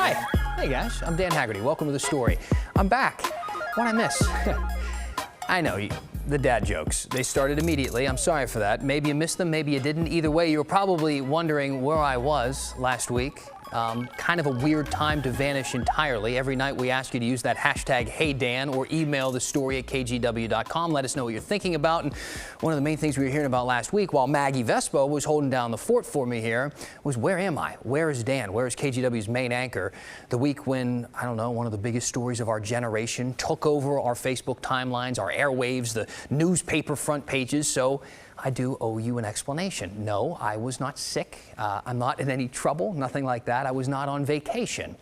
Hi. Hey guys, I'm Dan Haggerty. Welcome to The Story. I'm back. What'd I miss? I know, the dad jokes. They started immediately. I'm sorry for that. Maybe you missed them, maybe you didn't. Either way, you were probably wondering where I was last week. Kind of a weird time to vanish entirely. Every night we ask you to use that hashtag HeyDan or email thestory@kgw.com. Let us know what you're thinking about. And one of the main things we were hearing about last week while Maggie Vespo was holding down the fort for me here was, where am I? Where is Dan? Where is KGW's main anchor? The week when, I don't know, one of the biggest stories of our generation took over our Facebook timelines, our airwaves, the newspaper front pages. So I do owe you an explanation. No, I was not sick. I'm not in any trouble, nothing like that. I was not on vacation.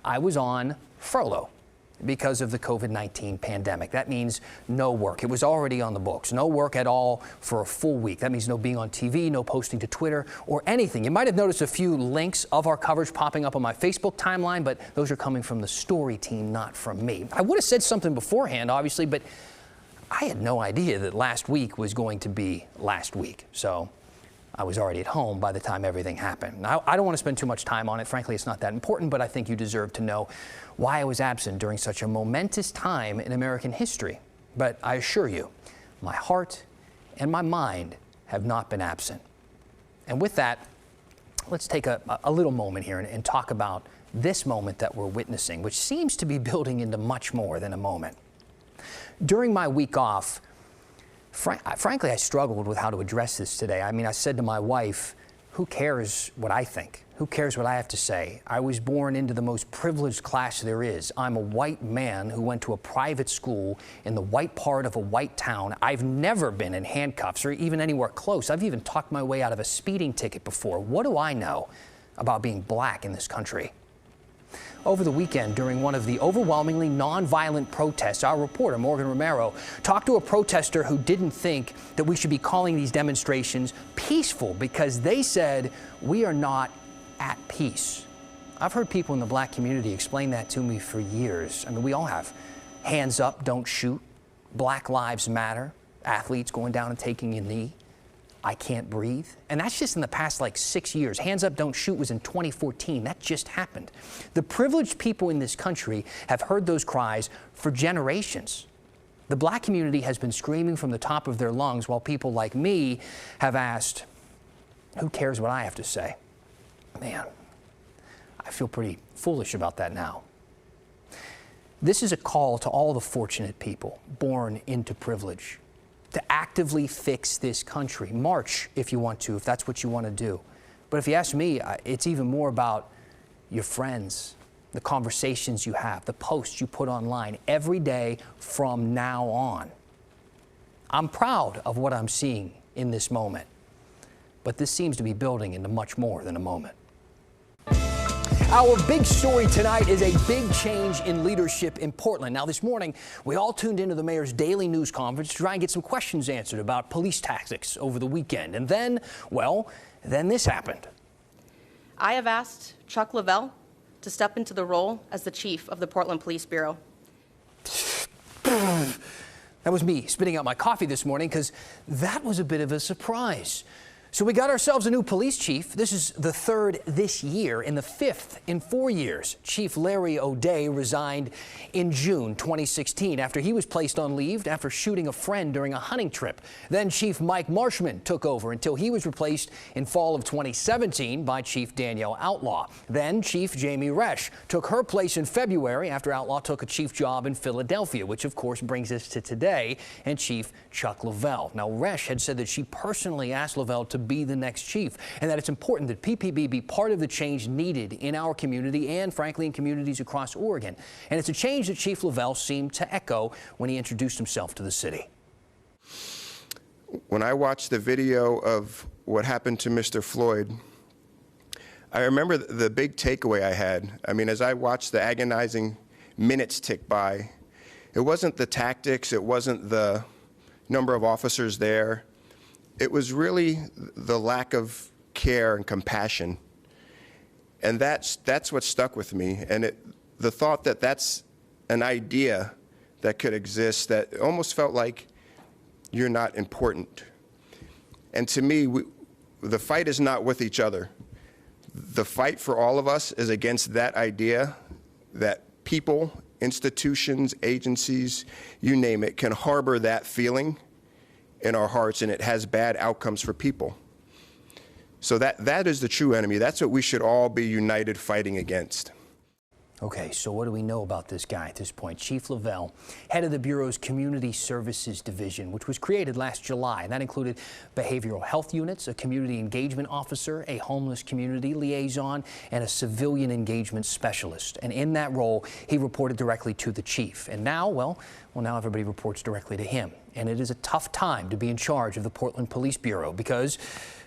I was on furlough because of the COVID-19 pandemic. That means no work. It was already on the books. No work at all for a full week. That means no being on TV, no posting to Twitter or anything. You might have noticed a few links of our coverage popping up on my Facebook timeline, but those are coming from the story team, not from me. I would have said something beforehand, obviously, but I had no idea that last week was going to be last week. So I was already at home by the time everything happened. Now, I don't want to spend too much time on it. Frankly, it's not that important, but I think you deserve to know why I was absent during such a momentous time in American history. But I assure you, my heart and my mind have not been absent. And with that, let's take a little moment here and talk about this moment that we're witnessing, which seems to be building into much more than a moment. During my week off, frankly, I struggled with how to address this today. I mean, I said to my wife, who cares what I think? Who cares what I have to say? I was born into the most privileged class there is. I'm a white man who went to a private school in the white part of a white town. I've never been in handcuffs or even anywhere close. I've even talked my way out of a speeding ticket before. What do I know about being black in this country? Over the weekend, during one of the overwhelmingly nonviolent protests, our reporter, Morgan Romero, talked to a protester who didn't think that we should be calling these demonstrations peaceful because they said we are not at peace. I've heard people in the black community explain that to me for years. I mean, we all have. Hands up, don't shoot. Black lives matter. Athletes going down and taking a knee. I can't breathe. And that's just in the past like 6 years. Hands up, don't shoot was in 2014. That just happened. The privileged people in this country have heard those cries for generations. The black community has been screaming from the top of their lungs while people like me have asked, who cares what I have to say? Man, I feel pretty foolish about that now. This is a call to all the fortunate people born into privilege to actively fix this country. March if you want to, if that's what you want to do. But if you ask me, it's even more about your friends, the conversations you have, the posts you put online every day from now on. I'm proud of what I'm seeing in this moment, but this seems to be building into much more than a moment. Our big story tonight is a big change in leadership in Portland. Now, this morning, we all tuned into the mayor's daily news conference to try and get some questions answered about police tactics over the weekend. And then, well, then this happened. I have asked Chuck Lavelle to step into the role as the chief of the Portland Police Bureau. That was me spitting out my coffee this morning because that was a bit of a surprise. So we got ourselves a new police chief. This is the third this year and the fifth in 4 years. Chief Larry O'Day resigned in June 2016 after he was placed on leave after shooting a friend during a hunting trip. Then Chief Mike Marshman took over until he was replaced in fall of 2017 by Chief Danielle Outlaw. Then Chief Jamie Resch took her place in February after Outlaw took a chief job in Philadelphia, which of course brings us to today, and Chief Chuck Lavelle. Now, Resch had said that she personally asked Lavelle to be the next chief, and that it's important that PPB be part of the change needed in our community and, frankly, in communities across Oregon. And it's a change that Chief Lavelle seemed to echo when he introduced himself to the city. When I watched the video of what happened to Mr. Floyd, I remember the big takeaway I had. I mean, as I watched the agonizing minutes tick by, it wasn't the tactics, it wasn't the number of officers there. It was really the lack of care and compassion. And that's what stuck with me. And the thought that that's an idea that could exist that almost felt like you're not important. And to me, the fight is not with each other. the fight for all of us is against that idea that people, institutions, agencies, you name it, can harbor that feeling in our hearts, and it has bad outcomes for people. So that is the true enemy. That's what we should all be united fighting against. Okay, so what do we know about this guy at this point? Chief Lavelle, head of the Bureau's Community Services Division, which was created last July. And that included behavioral health units, a community engagement officer, a homeless community liaison, and a civilian engagement specialist. And in that role, he reported directly to the chief. And now, well, now everybody reports directly to him. And it is a tough time to be in charge of the Portland Police Bureau because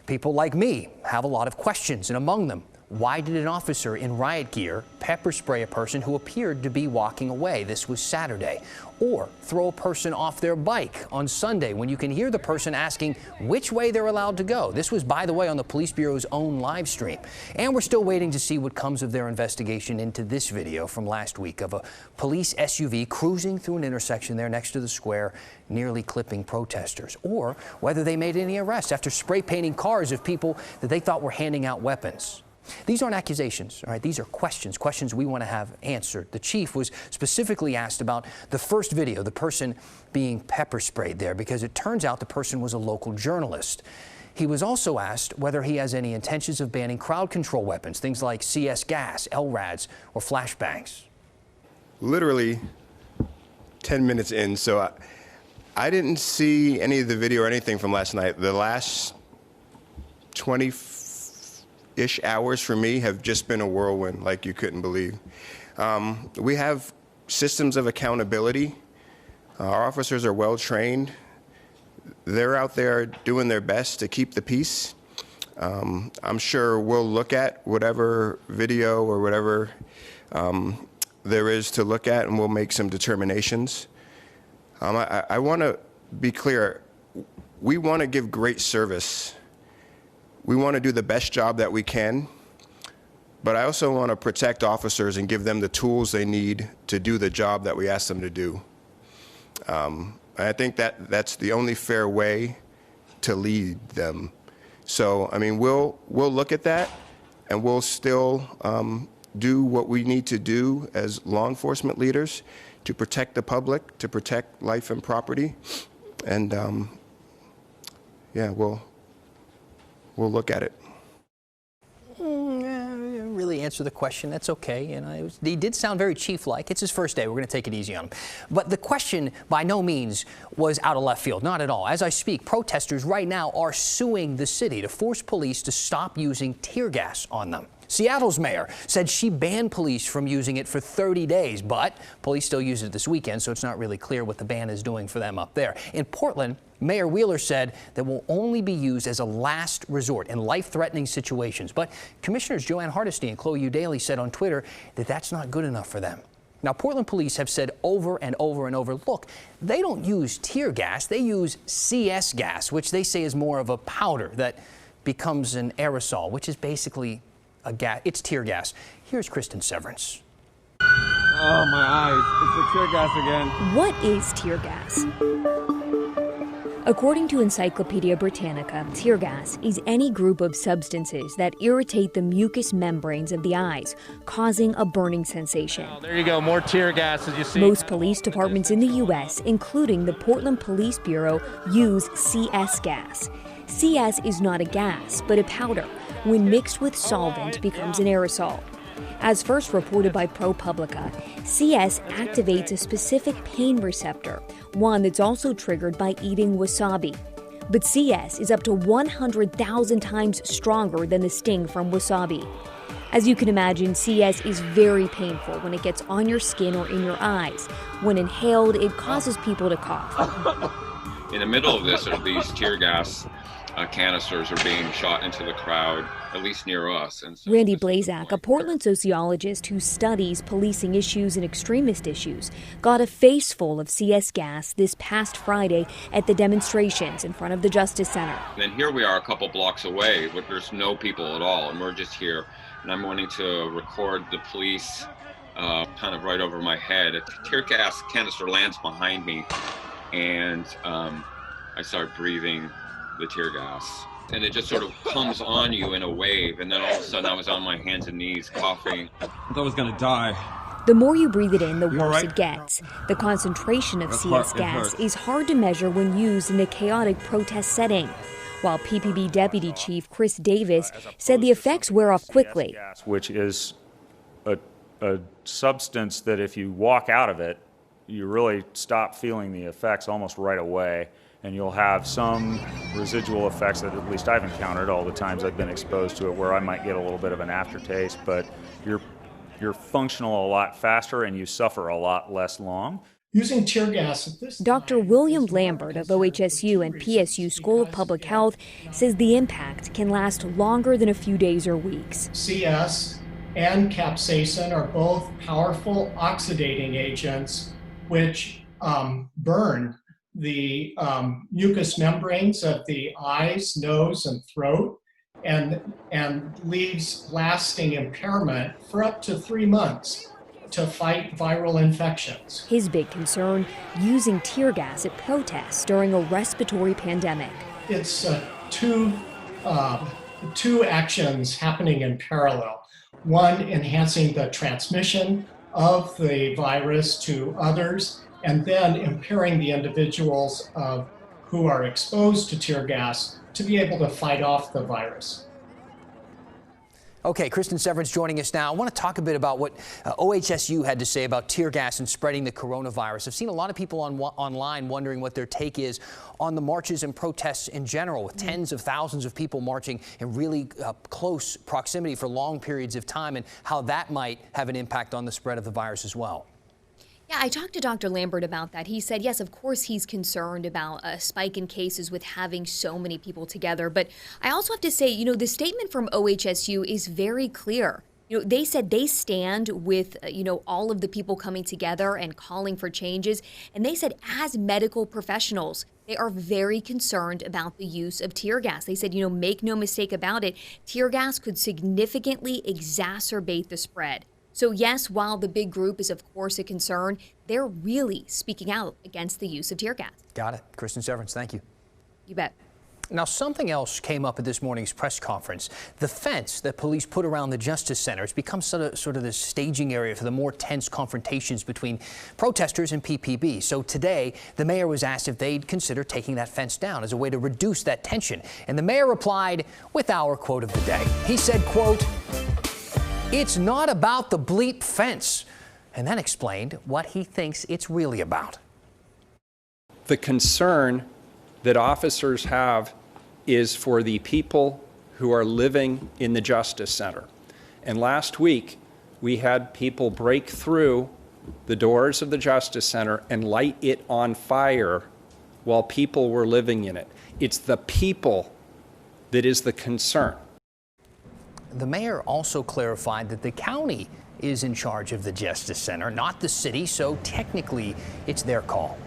people like me have a lot of questions, and among them, why did an officer in riot gear pepper spray a person who appeared to be walking away? This was Saturday. Or throw a person off their bike on Sunday when you can hear the person asking which way they're allowed to go. This was, by the way, on the Police Bureau's own live stream. And we're still waiting to see what comes of their investigation into this video from last week of a police SUV cruising through an intersection there next to the square, nearly clipping protesters. Or whether they made any arrests after spray painting cars of people that they thought were handing out weapons. These aren't accusations, all right? These are questions we want to have answered. The chief was specifically asked about the first video, the person being pepper sprayed there, because it turns out the person was a local journalist. He was also asked whether he has any intentions of banning crowd control weapons, things like CS gas, LRADs, or flashbangs. Literally 10 minutes in, so I didn't see any of the video or anything from last night. The last 20-ish hours for me have just been a whirlwind like you couldn't believe. We have systems of accountability. Our officers are well trained. They're out there doing their best to keep the peace. I'm sure we'll look at whatever video or whatever there is to look at, and we'll make some determinations. I want to be clear. We want to give great service. We want to do the best job that we can, but I also want to protect officers and give them the tools they need to do the job that we ask them to do. I think that's the only fair way to lead them. So, I mean, we'll look at that, and we'll still do what we need to do as law enforcement leaders to protect the public, to protect life and property, and yeah, we'll look at it. Really answer the question. That's okay. And he did sound very chief-like. It's his first day. We're going to take it easy on him. But the question by no means was out of left field. Not at all. As I speak, protesters right now are suing the city to force police to stop using tear gas on them. Seattle's mayor said she banned police from using it for 30 days, but police still use it this weekend, so it's not really clear what the ban is doing for them up there. In Portland, Mayor Wheeler said that will only be used as a last resort in life-threatening situations. But Commissioners Joanne Hardesty and Chloe Udaly said on Twitter that that's not good enough for them. Now, Portland police have said over and over and over, look, they don't use tear gas, they use CS gas, which they say is more of a powder that becomes an aerosol, which is basically a gas. It's tear gas. Here's Kristen Severance. Oh, my eyes. It's the tear gas again. What is tear gas? According to Encyclopedia Britannica, tear gas is any group of substances that irritate the mucous membranes of the eyes, causing a burning sensation. Oh, there you go, more tear gas as you see. Most police departments in the U.S., including the Portland Police Bureau, use CS gas. CS is not a gas, but a powder. When mixed with solvent, becomes an aerosol. As first reported by ProPublica, CS activates a specific pain receptor, one that's also triggered by eating wasabi. But CS is up to 100,000 times stronger than the sting from wasabi. As you can imagine, CS is very painful when it gets on your skin or in your eyes. When inhaled, it causes people to cough. In the middle of this are these tear gas canisters are being shot into the crowd, at least near us. And so Randy Blazak, a Portland sociologist who studies policing issues and extremist issues, got a face full of CS gas this past Friday at the demonstrations in front of the Justice Center. And then here we are a couple blocks away, but there's no people at all, and we're just here. And I'm wanting to record the police kind of right over my head. A tear gas canister lands behind me, and I start breathing the tear gas. and it just sort of comes on you in a wave, and then all of a sudden I was on my hands and knees coughing. I thought I was gonna die. The more you breathe it in, the worse right? it gets. The concentration of That CS part, it gas hurts. is hard to measure when used in a chaotic protest setting. While PPB Deputy Chief Chris Davis said the effects wear off quickly. Which is a substance that if you walk out of it, you really stop feeling the effects almost right away, and you'll have some residual effects that at least I've encountered all the times I've been exposed to it, where I might get a little bit of an aftertaste, but you're functional a lot faster and you suffer a lot less long. Using tear gas at this Dr. time William is more Lambert of concern for OHSU two and reasons. PSU School of Because Public it- Health says the impact can last longer than a few days or weeks. CS and capsaicin are both powerful oxidating agents which burn the mucous membranes of the eyes, nose, and throat, and leaves lasting impairment for up to 3 months to fight viral infections. His big concern, using tear gas at protests during a respiratory pandemic. It's two actions happening in parallel. One, enhancing the transmission of the virus to others, and then impairing the individuals who are exposed to tear gas to be able to fight off the virus. Okay, Kristen Severance joining us now. I want to talk a bit about what OHSU had to say about tear gas and spreading the coronavirus. I've seen a lot of people online wondering what their take is on the marches and protests in general, with tens of thousands of people marching in really close proximity for long periods of time, and how that might have an impact on the spread of the virus as well. Yeah, I talked to Dr. Lambert about that. He said, yes, of course he's concerned about a spike in cases with having so many people together. But I also have to say, the statement from OHSU is very clear. They said they stand with, all of the people coming together and calling for changes. And they said as medical professionals, they are very concerned about the use of tear gas. They said, make no mistake about it, tear gas could significantly exacerbate the spread. So yes, while the big group is of course a concern, they're really speaking out against the use of tear gas. Got it. Kristen Severance, thank you. You bet. Now, something else came up at this morning's press conference. The fence that police put around the Justice Center has become sort of the staging area for the more tense confrontations between protesters and PPB. So today, the mayor was asked if they'd consider taking that fence down as a way to reduce that tension. And the mayor replied with our quote of the day. He said, quote, "It's not about the bleep fence," and then explained what he thinks it's really about. The concern that officers have is for the people who are living in the Justice Center. And last week, we had people break through the doors of the Justice Center and light it on fire while people were living in it. It's the people that is the concern. The mayor also clarified that the county is in charge of the Justice Center, not the city, so technically it's their call.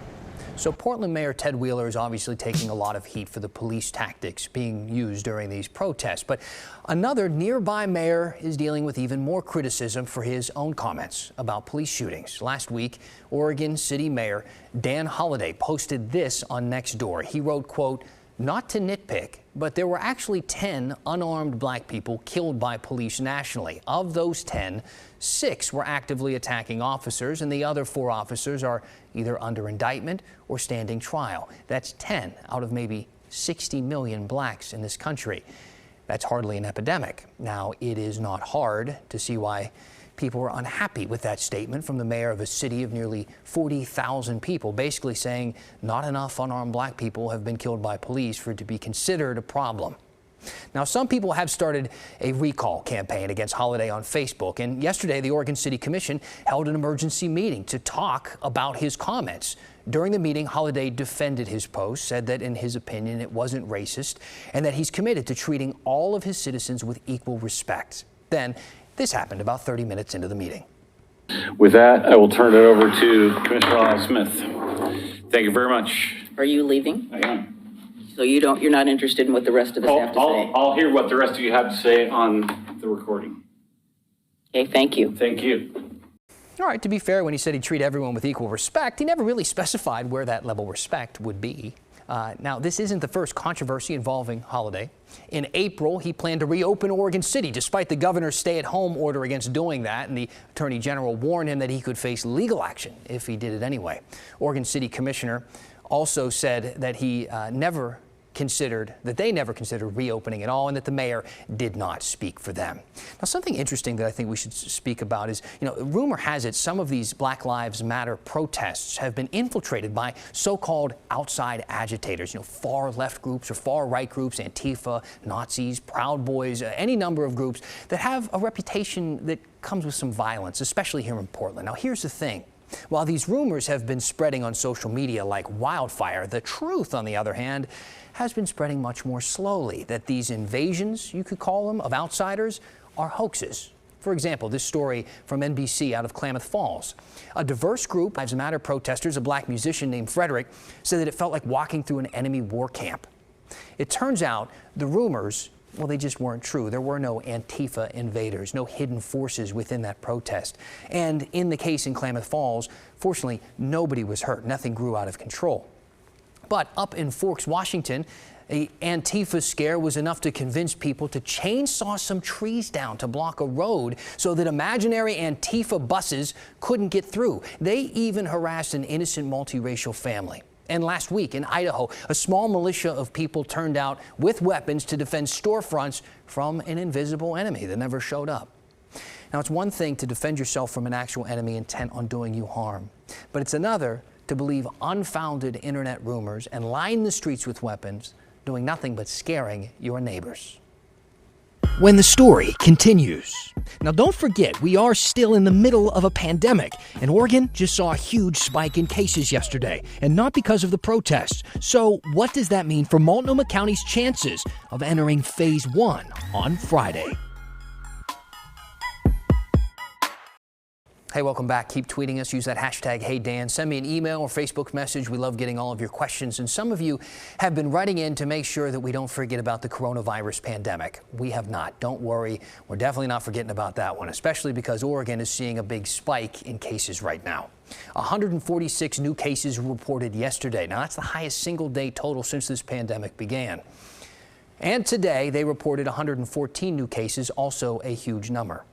So Portland Mayor Ted Wheeler is obviously taking a lot of heat for the police tactics being used during these protests. But another nearby mayor is dealing with even more criticism for his own comments about police shootings. Last week, Oregon City Mayor Dan Haggerty posted this on Nextdoor. He wrote, quote, "Not to nitpick, but there were actually 10 unarmed black people killed by police nationally. Of those 10, 6 were actively attacking officers, and the other 4 officers are either under indictment or standing trial. That's 10 out of maybe 60 million blacks in this country. That's hardly an epidemic." Now, it is not hard to see why people were unhappy with that statement from the mayor of a city of nearly 40,000 people, basically saying not enough unarmed black people have been killed by police for it to be considered a problem. Now, some people have started a recall campaign against Haggerty on Facebook, and yesterday the Oregon City Commission held an emergency meeting to talk about his comments. During the meeting, Haggerty defended his post, said that in his opinion it wasn't racist, and that he's committed to treating all of his citizens with equal respect. Then this happened about 30 minutes into the meeting. With that, I will turn it over to Commissioner Al Smith. Thank you very much. Are you leaving? I am. So you're not interested in what the rest of us have to say? I'll hear what the rest of you have to say on the recording. Okay, thank you. Thank you. All right, to be fair, when he said he'd treat everyone with equal respect, he never really specified where that level of respect would be. Now, this isn't the first controversy involving Holiday. In April, he planned to reopen Oregon City, despite the governor's stay-at-home order against doing that, and the attorney general warned him that he could face legal action if he did it anyway. Oregon City Commissioner also said that they never considered reopening at all, and that the mayor did not speak for them. Now, something interesting that I think we should speak about is, rumor has it some of these Black Lives Matter protests have been infiltrated by so-called outside agitators, far left groups or far right groups, Antifa, Nazis, Proud Boys, any number of groups that have a reputation that comes with some violence, especially here in Portland. Now, here's the thing. While these rumors have been spreading on social media like wildfire, the truth, on the other hand, has been spreading much more slowly, that these invasions, you could call them, of outsiders are hoaxes. For example, this story from NBC out of Klamath Falls. A diverse group, Lives Matter protesters, a black musician named Frederick, said that it felt like walking through an enemy war camp. It turns out the rumors, well, they just weren't true. There were no Antifa invaders, no hidden forces within that protest. And in the case in Klamath Falls, fortunately, nobody was hurt. Nothing grew out of control. But up in Forks, Washington, an Antifa scare was enough to convince people to chainsaw some trees down to block a road so that imaginary Antifa buses couldn't get through. They even harassed an innocent multiracial family. And last week in Idaho, a small militia of people turned out with weapons to defend storefronts from an invisible enemy that never showed up. Now, it's one thing to defend yourself from an actual enemy intent on doing you harm, but it's another to believe unfounded internet rumors and line the streets with weapons, doing nothing but scaring your neighbors. When the story continues. Now, don't forget, we are still in the middle of a pandemic, and Oregon just saw a huge spike in cases yesterday, and not because of the protests. So what does that mean for Multnomah County's chances of entering Phase 1 on Friday? Hey, welcome back. Keep tweeting us. Use that hashtag #HeyDan. Send me an email or Facebook message. We love getting all of your questions. And some of you have been writing in to make sure that we don't forget about the coronavirus pandemic. We have not. Don't worry. We're definitely not forgetting about that one, especially because Oregon is seeing a big spike in cases right now. 146 new cases reported yesterday. Now, that's the highest single-day total since this pandemic began. And today, they reported 114 new cases, also a huge number.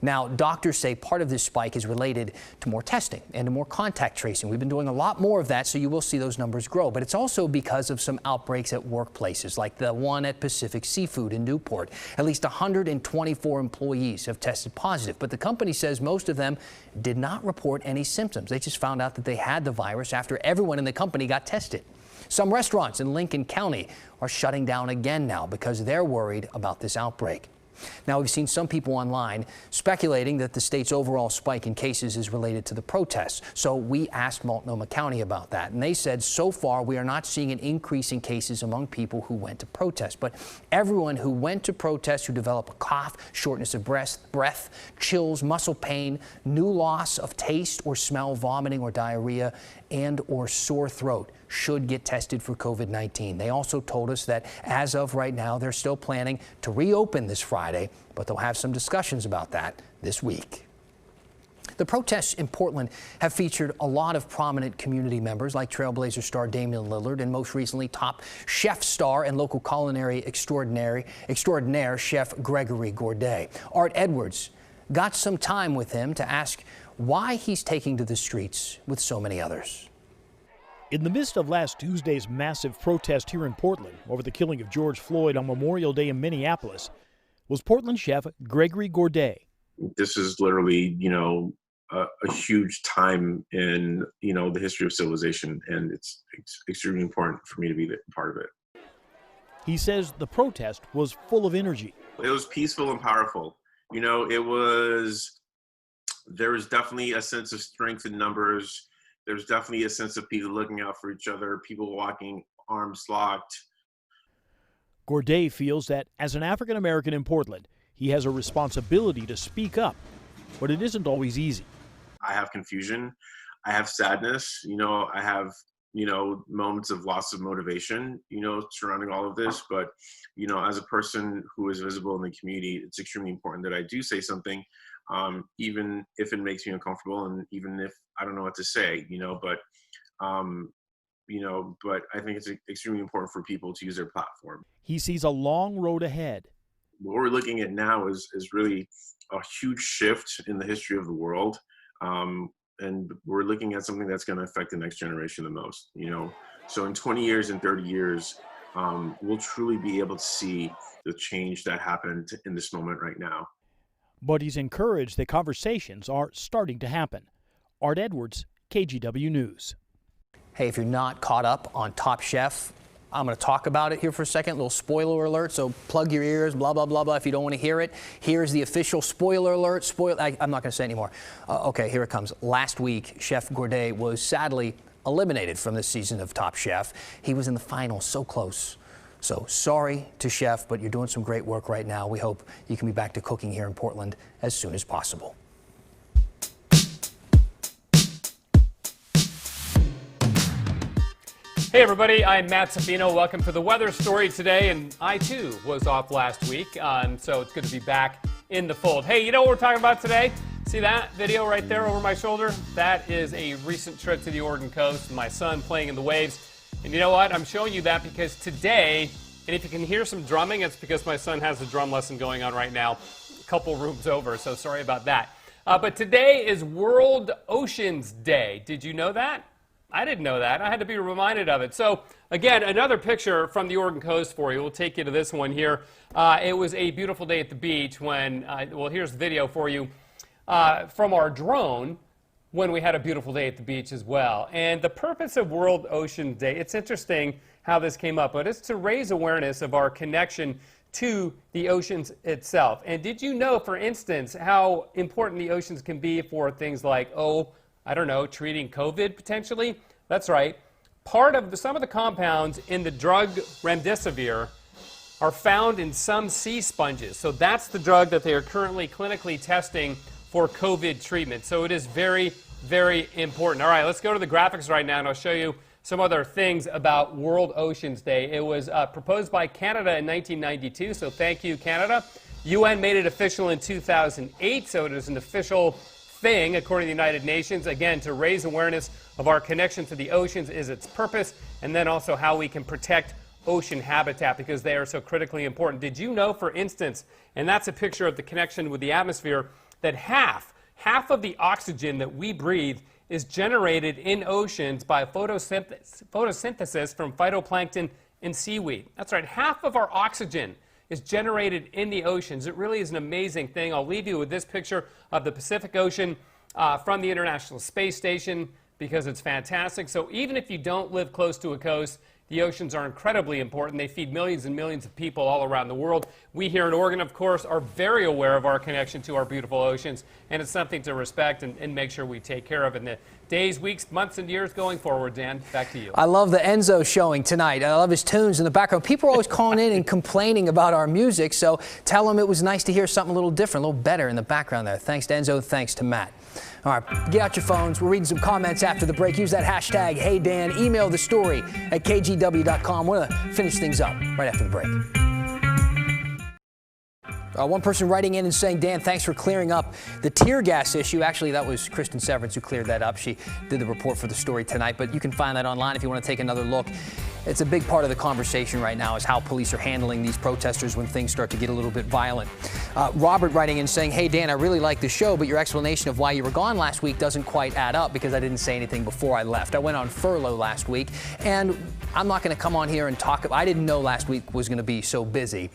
Now, doctors say part of this spike is related to more testing and to more contact tracing. We've been doing a lot more of that, so you will see those numbers grow. But it's also because of some outbreaks at workplaces, like the one at Pacific Seafood in Newport. At least 124 employees have tested positive, but the company says most of them did not report any symptoms. They just found out that they had the virus after everyone in the company got tested. Some restaurants in Lincoln County are shutting down again now because they're worried about this outbreak. Now, we've seen some people online speculating that the state's overall spike in cases is related to the protests. So we asked Multnomah County about that, and they said so far we are not seeing an increase in cases among people who went to protest. But everyone who went to protest who developed a cough, shortness of breath, chills, muscle pain, new loss of taste or smell, vomiting or diarrhea, and or sore throat should get tested for COVID-19. They also told us that as of right now, they're still planning to reopen this Friday, but they'll have some discussions about that this week. The protests in Portland have featured a lot of prominent community members like Trailblazer star Damian Lillard and most recently Top Chef star and local culinary extraordinaire Chef Gregory Gourdet. Art Edwards got some time with him to ask why he's taking to the streets with so many others. In the midst of last Tuesday's massive protest here in Portland over the killing of George Floyd on Memorial Day in Minneapolis was Portland chef Gregory Gourdet. This is literally, a huge time in, the history of civilization, and it's extremely important for me to be part of it. He says the protest was full of energy. It was peaceful and powerful. There was definitely a sense of strength in numbers. There's definitely a sense of people looking out for each other, people walking arms locked. Gourdet feels that as an African American in Portland, he has a responsibility to speak up, but it isn't always easy. I have confusion. I have sadness. I have, moments of loss of motivation, surrounding all of this. But, as a person who is visible in the community, it's extremely important that I do say something, even if it makes me uncomfortable and even if I don't know what to say, but but I think it's extremely important for people to use their platform. He sees a long road ahead. What we're looking at now is really a huge shift in the history of the world. And we're looking at something that's going to affect the next generation the most, So in 20 years and 30 years, we'll truly be able to see the change that happened in this moment right now. But he's encouraged that conversations are starting to happen. Art Edwards, KGW News. Hey, if you're not caught up on Top Chef, I'm going to talk about it here for a second. A little spoiler alert, so plug your ears, blah, blah, blah, blah, if you don't want to hear it. Here's the official spoiler alert. I'm not going to say anymore. Okay, here it comes. Last week, Chef Gourdet was sadly eliminated from this season of Top Chef. He was in the final, so close. So sorry to Chef, but you're doing some great work right now. We hope you can be back to cooking here in Portland as soon as possible. Hey everybody, I'm Matt Safino. Welcome to the weather story today, and I too was off last week, so it's good to be back in the fold. Hey, you know what we're talking about today? See that video right there over my shoulder? That is a recent trip to the Oregon coast, my son playing in the waves. And you know what? I'm showing you that because today, and if you can hear some drumming, it's because my son has a drum lesson going on right now, a couple rooms over, so sorry about that. But today is World Oceans Day. Did you know that? I didn't know that. I had to be reminded of it. So, again, another picture from the Oregon coast for you. We'll take you to this one here. It was a beautiful day at the beach when, well, here's the video for you from our drone when we had a beautiful day at the beach as well. And the purpose of World Ocean Day, it's interesting how this came up, but it's to raise awareness of our connection to the oceans itself. And did you know, for instance, how important the oceans can be for things like, I don't know, treating COVID potentially? That's right. Some of the compounds in the drug remdesivir are found in some sea sponges. So that's the drug that they are currently clinically testing for COVID treatment. So it is very, very important. All right, let's go to the graphics right now and I'll show you some other things about World Oceans Day. It was proposed by Canada in 1992, so thank you, Canada. UN made it official in 2008, so it is an official thing, according to the United Nations. Again, to raise awareness of our connection to the oceans is its purpose, and then also how we can protect ocean habitat because they are so critically important. Did you know, for instance, and that's a picture of the connection with the atmosphere, that half of the oxygen that we breathe is generated in oceans by photosynthesis from phytoplankton and seaweed. That's right, half of our oxygen is generated in the oceans. It really is an amazing thing. I'll leave you with this picture of the Pacific Ocean from the International Space Station because it's fantastic. So even if you don't live close to a coast, the oceans are incredibly important. They feed millions and millions of people all around the world. We here in Oregon, of course, are very aware of our connection to our beautiful oceans, and it's something to respect and make sure we take care of in the days, weeks, months, and years going forward. Dan, back to you. I love the Enzo showing tonight. I love his tunes in the background. People are always calling in and complaining about our music, so tell them it was nice to hear something a little different, a little better in the background there. Thanks to Enzo, thanks to Matt. All right, get out your phones. We're reading some comments after the break. Use that hashtag #HeyDan. Email the story at kgw.com. We're going to finish things up right after the break. One person writing in and saying, Dan, thanks for clearing up the tear gas issue. Actually, that was Kristen Severance who cleared that up. She did the report for the story tonight, but you can find that online if you want to take another look. It's a big part of the conversation right now is how police are handling these protesters when things start to get a little bit violent. Robert writing in saying, hey, Dan, I really like the show, but your explanation of why you were gone last week doesn't quite add up because I didn't say anything before I left. I went on furlough last week, and I'm not going to come on here and talk. I didn't know last week was going to be so busy.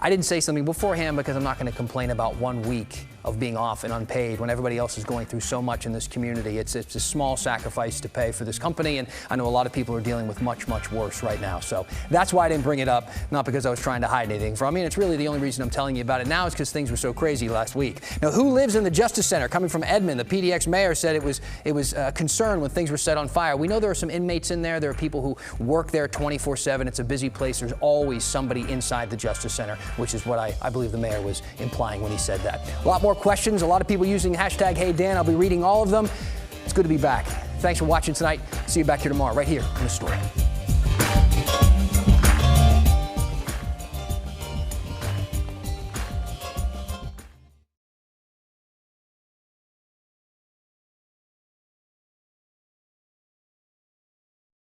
I didn't say something beforehand because I'm not going to complain about 1 week of being off and unpaid when everybody else is going through so much in this community. It's a small sacrifice to pay for this company, and I know a lot of people are dealing with much, much worse right now. So that's why I didn't bring it up, not because I was trying to hide anything from you. And it's really the only reason I'm telling you about it now is because things were so crazy last week. Now, who lives in the Justice Center? Coming from Edmond, the PDX mayor said it was concerned when things were set on fire. We know there are some inmates in there. There are people who work there 24/7. It's a busy place. There's always somebody inside the Justice Center, which is what I believe the mayor was implying when he said that. A lot more questions, a lot of people using hashtag #HeyDan. I'll be reading all of them. It's good to be back. Thanks for watching tonight. See you back here tomorrow, right here on The Story.